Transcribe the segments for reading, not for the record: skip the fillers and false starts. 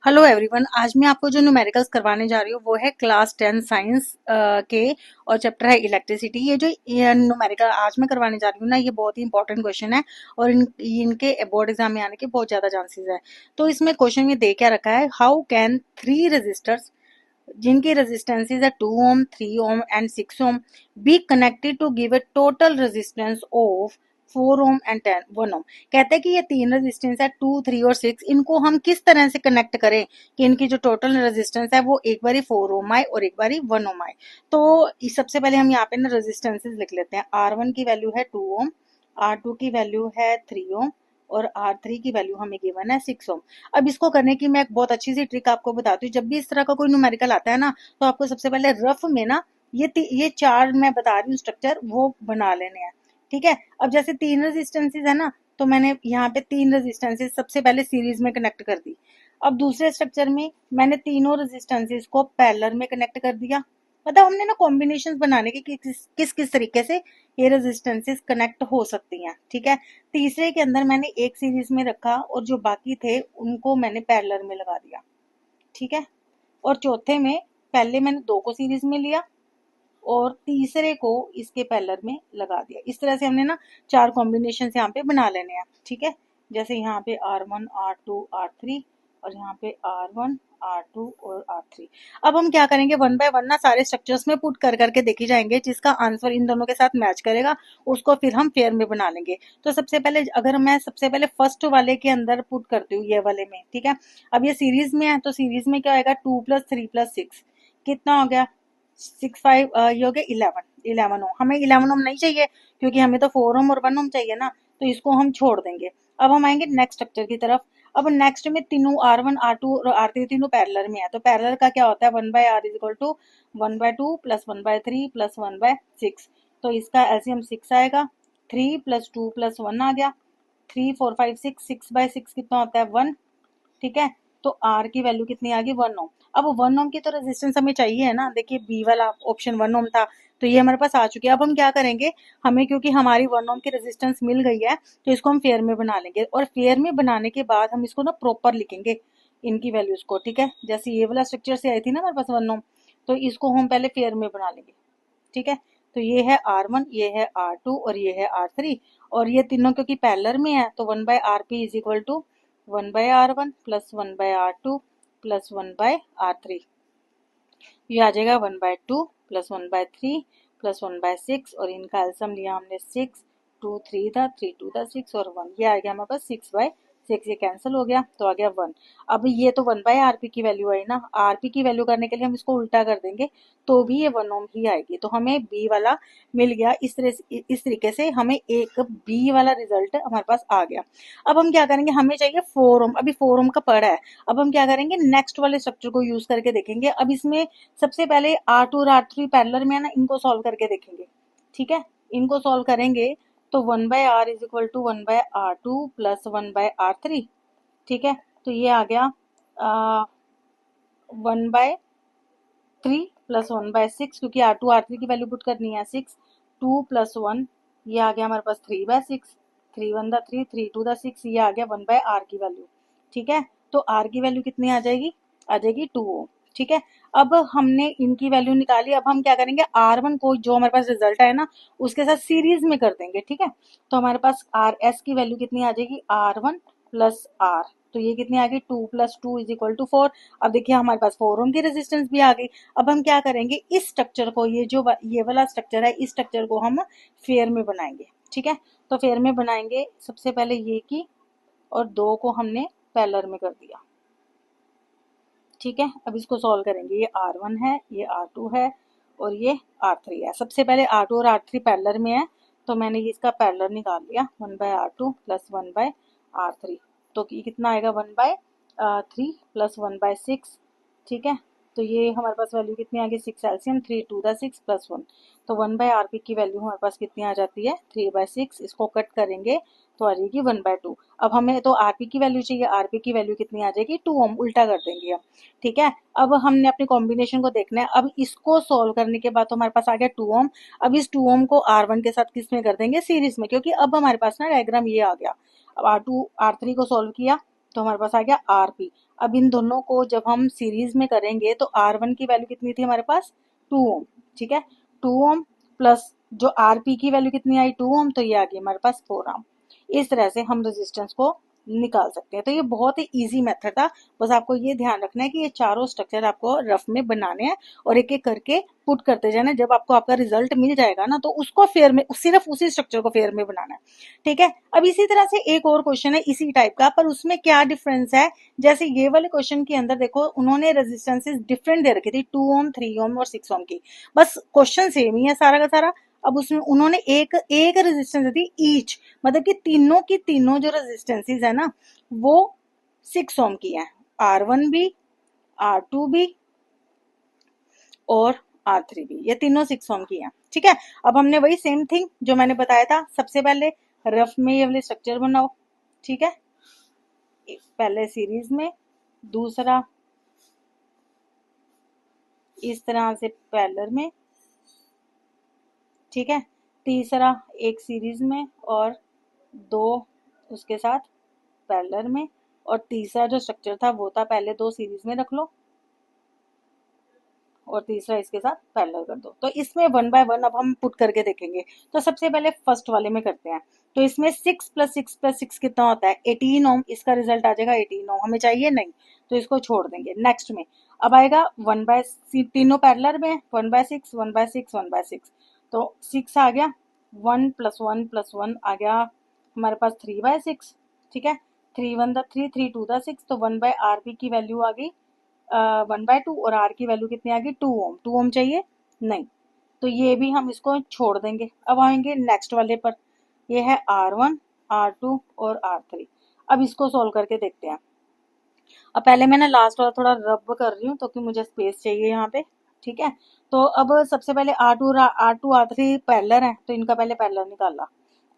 Hello everyone. आज मैं आपको जो न्यूमेरिकल्स करवाने जा रही हूँ वो है क्लास 10 साइंस के और चैप्टर है इलेक्ट्रिसिटी। ये जो न्यूमेरिकल आज मैं करवाने जा रही हूँ ना, ये बहुत ही इंपॉर्टेंट क्वेश्चन है और इनके बोर्ड एग्जाम में आने के बहुत ज्यादा चांसेस है। तो इसमें क्वेश्चन ये दे क्या रखा है, हाउ कैन थ्री रेजिस्टर्स जिनकी रेजिस्टेंसेज है 2 ohm, 3 ohm and 6 ohm be connected to give a total resistance of 4 ohm and 1 ohm. कहते हैं कि ये तीन रेजिस्टेंस है 2, 3 और 6, इनको हम किस तरह से कनेक्ट करें कि इनकी जो टोटल रेजिस्टेंस है वो एक बारी 4 ओम आए और एक बारी 1 ओम आए। तो सबसे पहले हम यहाँ पे ना रेजिस्टेंसेज लिख लेते हैं। R1 की वैल्यू है 2 ओम, R2 की वैल्यू है 3 ओम और R3 की वैल्यू हमें गिवन है 6 ओम। अब इसको करने की मैं एक बहुत अच्छी सी ट्रिक आपको बताती हूँ। जब भी इस तरह का कोई न्यूमेरिकल आता है ना, तो आपको सबसे पहले रफ में ना ये चार मैं बता रही हूँ स्ट्रक्चर, वो बना लेने हैं। ठीक है। अब जैसे तीन रेजिस्टेंसेज है ना, तो मैंने यहाँ पे तीन रेजिस्टेंसेज सबसे पहले सीरीज में कनेक्ट कर दी। अब दूसरे स्ट्रक्चर में मैंने तीनों रेजिस्टेंसेज को पैरेलल में कनेक्ट कर दिया। मतलब हमने ना कॉम्बिनेशन बनाने की किस किस तरीके से ये रेजिस्टेंसेज कनेक्ट हो सकती हैं। ठीक है। तीसरे के अंदर मैंने एक सीरीज में रखा और जो बाकी थे उनको मैंने पैरेलल में लगा दिया। ठीक है। और चौथे में पहले मैंने दो को सीरीज में लिया और तीसरे को इसके पैरेलल में लगा दिया। इस तरह से हमने ना चार कॉम्बिनेशन यहाँ पे बना लेने हैं। ठीक है। जैसे यहाँ पे R1, R2, R3 और यहाँ पे R1, R2 और R3। अब हम क्या करेंगे, वन बाय वन ना सारे स्ट्रक्चर्स में पुट कर करके देखी जाएंगे, जिसका आंसर इन दोनों के साथ मैच करेगा उसको फिर हम पेयर में बना लेंगे। तो सबसे पहले अगर मैं सबसे पहले फर्स्ट वाले के अंदर पुट करती हूँ, ये वाले में। ठीक है। अब ये सीरीज में है तो सीरीज में क्या होगा, 2 + 3 + 6 कितना हो गया, 6 5 ये हो गया 11 ओम। हमें 11 ओम नहीं चाहिए क्योंकि हमें तो 4 ओम और 1 ओम चाहिए ना, तो इसको हम छोड़ देंगे। अब हम आएंगे नेक्स्ट स्ट्रक्चर की तरफ। अब नेक्स्ट में तीनों R1, R2 और R3 तीनों पैरेलल में है। तो पैरेलल का क्या होता है, 1/r इज इक्वल टू 1/2 + 1/3 + 1/6। तो इसका एलसीएम 6 आएगा। 3 + 2 + 1 आ गया। 3 4 5 6, 6/6 कितना होता है, 1। ठीक है। तो आर की वैल्यू कितनी आ गई, 1 ओम। अब 1 ओम की तो रेजिस्टेंस हमें चाहिए है ना, देखिए बी वाला ऑप्शन 1 ओम था, तो ये हमारे पास आ चुकी है। अब हम क्या करेंगे, हमें क्योंकि हमारी 1 ओम की रेजिस्टेंस मिल गई है तो इसको हम फेयर में बना लेंगे और फेयर में बनाने के बाद हम इसको ना प्रॉपर लिखेंगे इनकी वैल्यूज को। ठीक है। जैसे ये वाला स्ट्रक्चर से आई थी ना हमारे पास 1 ओम, तो इसको हम पहले फेयर में बना लेंगे। ठीक है। तो ये है R1, ये है R2 और ये है R3 और ये तीनों क्योंकि पैरेलल में है तो 1/RP is equal to 1/R1 + 1/R2 + 1/R3। ये आ जाएगा 1/2 + 1/3 + 1/6 और इनका एलसीएम लिया हमने 6। 2 3 था, 3 2 था 6 और 1, ये आ गया हमारे पास 6/6। ये कैंसिल हो गया तो आ गया 1। अब ये तो 1/RP की वैल्यू आई ना, RP की वैल्यू करने के लिए हम इसको उल्टा कर देंगे तो भी ये 1 ओम ही आएगी। तो हमें बी वाला मिल गया। इस तरीके से हमें एक बी वाला रिजल्ट हमारे पास आ गया। अब हम क्या करेंगे, हमें चाहिए 4 ओम। अभी 4 ओम का पड़ा है। अब हम क्या करेंगे, नेक्स्ट वाले स्ट्रक्चर को यूज करके देखेंगे। अब इसमें सबसे पहले R2 और R3 पैरेलल में है ना, इनको सॉल्व करके देखेंगे। ठीक है। इनको सॉल्व करेंगे तो 1/R is equal to 1/R2 + 1/R3। ठीक है। तो ये आ गया 1/3 + 1/6, क्योंकि R2 R3 की वैल्यू पुट करनी है 6। 2 + 1, ये आ गया हमारे पास 3/6। 3 1 3, 3 2 6, ये आ गया 1/R की वैल्यू। ठीक है। तो R की वैल्यू कितनी आ जाएगी, आ जाएगी 2 ओम। ठीक है। अब हमने इनकी वैल्यू निकाली। अब हम क्या करेंगे, R1 को जो हमारे पास रिजल्ट है ना उसके साथ सीरीज में कर देंगे। ठीक है। तो हमारे पास RS की वैल्यू कितनी आ जाएगी, R1 + R। तो ये कितनी आ गई, 2 + 2 इज इक्वल टू 4। अब देखिए हमारे पास 4 ओम की रेजिस्टेंस भी आ गई। अब हम क्या करेंगे, इस स्ट्रक्चर को, ये वाला स्ट्रक्चर है, इस स्ट्रक्चर को हम फेयर में बनाएंगे। ठीक है। तो फेयर में बनाएंगे, सबसे पहले ये की और दो को हमने पैरेलल में कर दिया। ठीक है। अब इसको सॉल्व करेंगे। ये R1 है, ये R2 है और ये R3 है। सबसे पहले R2 और R3 पैरेलल में है तो मैंने इसका पैरेलल निकाल लिया, 1/R2 + 1/R3। तो ये कितना आएगा, 1/3 + 1/6। ठीक है। तो ये हमारे पास वैल्यू कितनी आ गई, 6 एलसीएम, 3 2 6 + 1। तो 1/RP की वैल्यू हमारे पास कितनी आ जाती है, 3/6। इसको कट करेंगे तो आ जाएगी 1/2। अब हमें तो RP की वैल्यू चाहिए, RP की वैल्यू कितनी आ जाएगी, 2 ओम। उल्टा कर देंगे हम। ठीक है। अब हमने अपनी कॉम्बिनेशन को देखना है। अब इसको सॉल्व करने के बाद तो हमारे पास आ गया 2 ओम। अब इस 2 ओम को R1 के साथ किस में कर देंगे, सीरीज में, क्योंकि अब हमारे पास ना डायग्राम ये आ गया। अब R2 R3 को सॉल्व किया तो हमारे पास आ गया RP। अब इन दोनों को जब हम सीरीज में करेंगे तो R1 की वैल्यू कितनी थी हमारे पास, 2 ओम, ठीक है, 2 ओम प्लस जो RP की वैल्यू कितनी आई, 2 ओम, तो ये आ गई हमारे पास 4 ओम। इस तरह से हम रेजिस्टेंस को निकाल सकते हैं। तो ये बहुत ही इजी मेथड था, बस आपको ये ध्यान रखना है कि ये चारों स्ट्रक्चर आपको रफ में बनाने हैं और एक एक करके पुट करते जाना। जब आपको आपका रिजल्ट मिल जाएगा ना, तो उसको फेयर में, सिर्फ उसी स्ट्रक्चर को फेयर में बनाना है, ठीक है। अब इसी तरह से एक और क्वेश्चन है इसी टाइप का, पर उसमें क्या डिफरेंस है, जैसे ये वाले क्वेश्चन के अंदर देखो उन्होंने रेजिस्टेंसेस डिफरेंट दे रखी थी, 2 ओम, 3 ओम और 6 ओम की, बस क्वेश्चन सेम ही है सारा का सारा। अब उसमें उन्होंने एक एक रेजिस्टेंस दी ईच, मतलब कि तीनों की तीनों जो रेजिस्टेंसेस है ना वो 6 ओम की है, R1 भी, R2 भी और R3 भी, ये तीनों 6 ओम की है, ठीक है। अब हमने वही सेम थिंग जो मैंने बताया था, सबसे पहले रफ में ये वाले स्ट्रक्चर बनाओ, ठीक है, पहले सीरीज में, दूसरा इस तरह से पैरेलल में, ठीक है, तीसरा एक सीरीज में और दो उसके साथ पैरेलल में, और तीसरा जो स्ट्रक्चर था वो था पहले दो सीरीज में रख लो और तीसरा इसके साथ पैरेलल कर दो। तो इसमें वन बाय वन अब हम पुट करके देखेंगे। तो सबसे पहले फर्स्ट वाले में करते हैं। तो इसमें 6 प्लस 6 प्लस 6 कितना होता है, 18 ओम, इसका रिजल्ट आ जाएगा 18 ओम, हमें चाहिए नहीं तो इसको छोड़ देंगे। नेक्स्ट में अब आएगा 1 बाय, तीनों पैरेलल में, 1/6 1/6 1/6, तो 6 आ गया, 1 प्लस 1 प्लस 1 आ गया हमारे पास 3/6, ठीक है, 3 1 द 3 3 2 द 6, तो 1/RP की वैल्यू आ गई 1/2 और R की वैल्यू कितनी आ गई 2 ओम, 2 ओम चाहिए नहीं, तो ये भी हम इसको छोड़ देंगे। अब आएंगे नेक्स्ट वाले पर, ये है R1 R2 और R3। अब इसको सोल्व करके देखते हैं। अब पहले मैं ना लास्ट वाला थोड़ा रब कर रही हूँ तो कि मुझे स्पेस चाहिए यहाँ पे, ठीक है। तो अब सबसे पहले R2 R3 पैरेलल है, तो इनका पहले पैरेलल निकाला,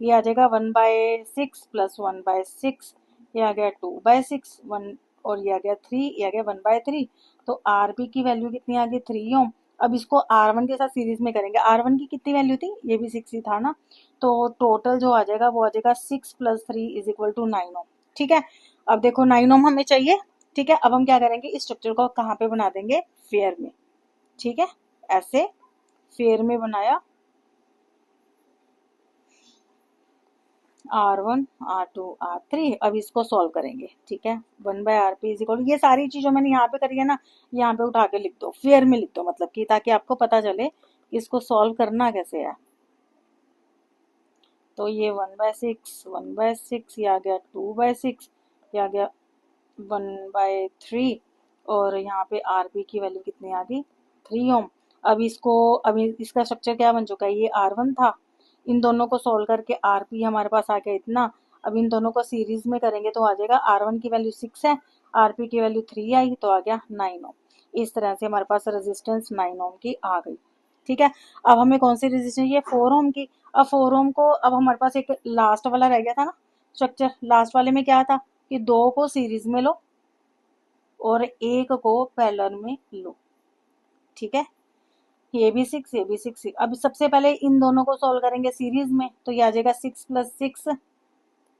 ये आ जाएगा 1/6 प्लस 1/6, ये आ गया 2/6, 1 और ये आ गया 3, ये आ गया 1/3। तो RP की वैल्यू कितनी आ गई 3 ओम। अब इसको R1 के साथ सीरीज में करेंगे, R1 की कितनी वैल्यू थी, ये भी 6 ही था ना, तो टोटल जो आ जाएगा वो आ जाएगा 6 प्लस 3 इज इक्वल टू 9 ओम, ठीक है। अब देखो 9 ओम हमें चाहिए, ठीक है। अब हम क्या करेंगे, इस स्ट्रक्चर को कहाँ पे बना देंगे, फेयर में, ठीक है, ऐसे फेयर में बनाया, R1 R2 R3। अब इसको सॉल्व करेंगे, ठीक है, 1/RP इज इक्वल, ये सारी चीजों मैंने यहाँ पे करी है ना, यहाँ पे उठा के लिख दो, फेयर में लिख दो, मतलब कि ताकि आपको पता चले इसको सॉल्व करना कैसे है। तो ये 1/6 ये आ गया 2/6, ये आ गया 1/3, और यहाँ पे RP की वैल्यू कितनी आ गई 3 ओम। अब इसको, अभी इसका स्ट्रक्चर क्या बन चुका है, ये R1 था, इन दोनों को सोल्व करके RP हमारे पास आ गया इतना। अब इन दोनों को सीरीज में करेंगे तो आ जाएगा, R1 की वैल्यू 6 है, RP की वैल्यू 3 आई, तो आ गया 9 ओम। इस तरह से हमारे पास रेजिस्टेंस 9 ओम की आ गई, ठीक है। अब हमें कौन सी रेजिस्टेंस, ये 4 ओम की। अब 4 ओम को, अब हमारे पास एक लास्ट वाला रह गया था ना स्ट्रक्चर, लास्ट वाले में क्या था कि दो को सीरीज में लो और एक को पैरेलल में लो, ठीक है, ये भी 6 ये भी 6। अब सबसे पहले इन दोनों को सॉल्व करेंगे सीरीज में, तो ये आ जाएगा 6 प्लस 6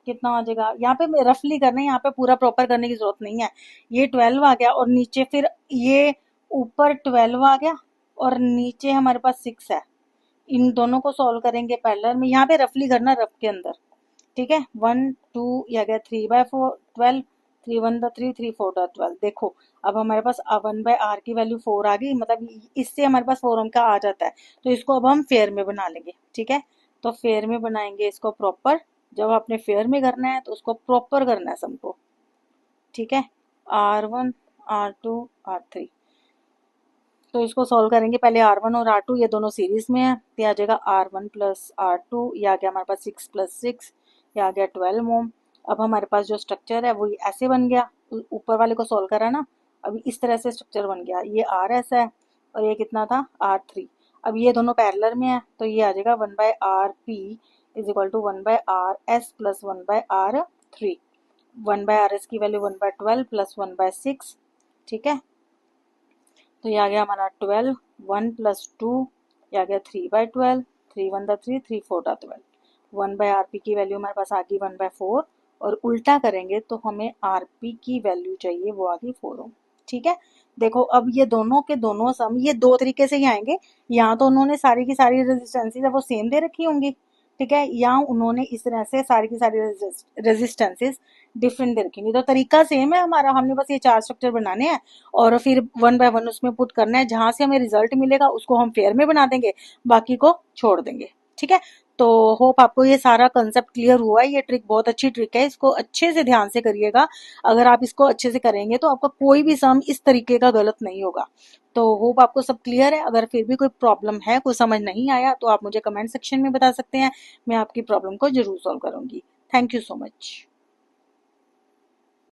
कितना आ जाएगा, यहाँ पे रफली करना है, यहाँ पे पूरा प्रॉपर करने की जरूरत नहीं है। ये 12 आ गया और नीचे फिर ये ऊपर 12 आ गया और नीचे हमारे पास 6 है। इन दोनों को सॉल्व करेंगे पैरेलल में, यहाँ पे रफली करना, रफ के अंदर, ठीक है, 1 2 ये आ गया 3/4 12, 3 1 द 3 3 4 द 12। देखो अब हमारे पास 1/R की वैल्यू 4 आ गई, मतलब इससे हमारे पास 4 ओम का आ जाता है। तो इसको अब हम फेयर में बना लेंगे, ठीक है। तो फेयर में बनाएंगे इसको प्रॉपर, जब आपने फेयर में करना है तो उसको प्रॉपर करना है सबको, ठीक है, R1 R2 R3। तो इसको सॉल्व करेंगे, पहले R1 और R2 ये दोनों सीरीज में है, तो आ जाएगा R1 प्लस R2, ये आ गया हमारे पास 6 प्लस 6, ये आ गया 12 ओम। अब हमारे पास जो स्ट्रक्चर है वो ऐसे बन गया, ऊपर वाले को सॉल्व करा ना, अभी इस तरह से स्ट्रक्चर बन गया, ये R ऐसा है और ये कितना था R3। अब ये दोनों पैरेलल में है तो ये आ जाएगा 1/RP is equal to 1/RS plus 1/R3। 1/RS की वैल्यू 1/12 प्लस 1/6, ठीक है, तो ये आ गया हमारा 12, 1 प्लस 2, ये आ गया 3/12, 3 1 द 3 3 4 द 12। 1/RP की वैल्यू हमारे पास आ गई 1/4 और उल्टा करेंगे तो हमें आरपी की वैल्यू चाहिए, वो आ गई 4 ओम। ठीक है, देखो अब ये दोनों के दोनों सम ये दो तरीके से ही आएंगे, या तो उन्होंने सारी की सारी रेजिस्टेंसेज है वो सेम दे रखी होंगी, ठीक है, या उन्होंने इस तरह से सारी की सारी रेजिस्टेंसेज डिफरेंट दे रखी होंगी। तो तरीका सेम है हमारा, हमने बस ये चार स्ट्रक्चर बनाने हैं और फिर वन बाय वन उसमें पुट करना है, जहां से हमें रिजल्ट मिलेगा उसको हम पेयर में बना देंगे, बाकी को छोड़ देंगे। ठीक है, तो होप आपको ये सारा कंसेप्ट क्लियर हुआ है। ये ट्रिक बहुत अच्छी ट्रिक है, इसको अच्छे से ध्यान से करिएगा। अगर आप इसको अच्छे से करेंगे तो आपका कोई भी सम इस तरीके का गलत नहीं होगा। तो होप आपको सब क्लियर है। अगर फिर भी कोई प्रॉब्लम है, कोई समझ नहीं आया, तो आप मुझे कमेंट सेक्शन में बता सकते हैं, मैं आपकी प्रॉब्लम को जरूर सॉल्व करूंगी। Thank you so much.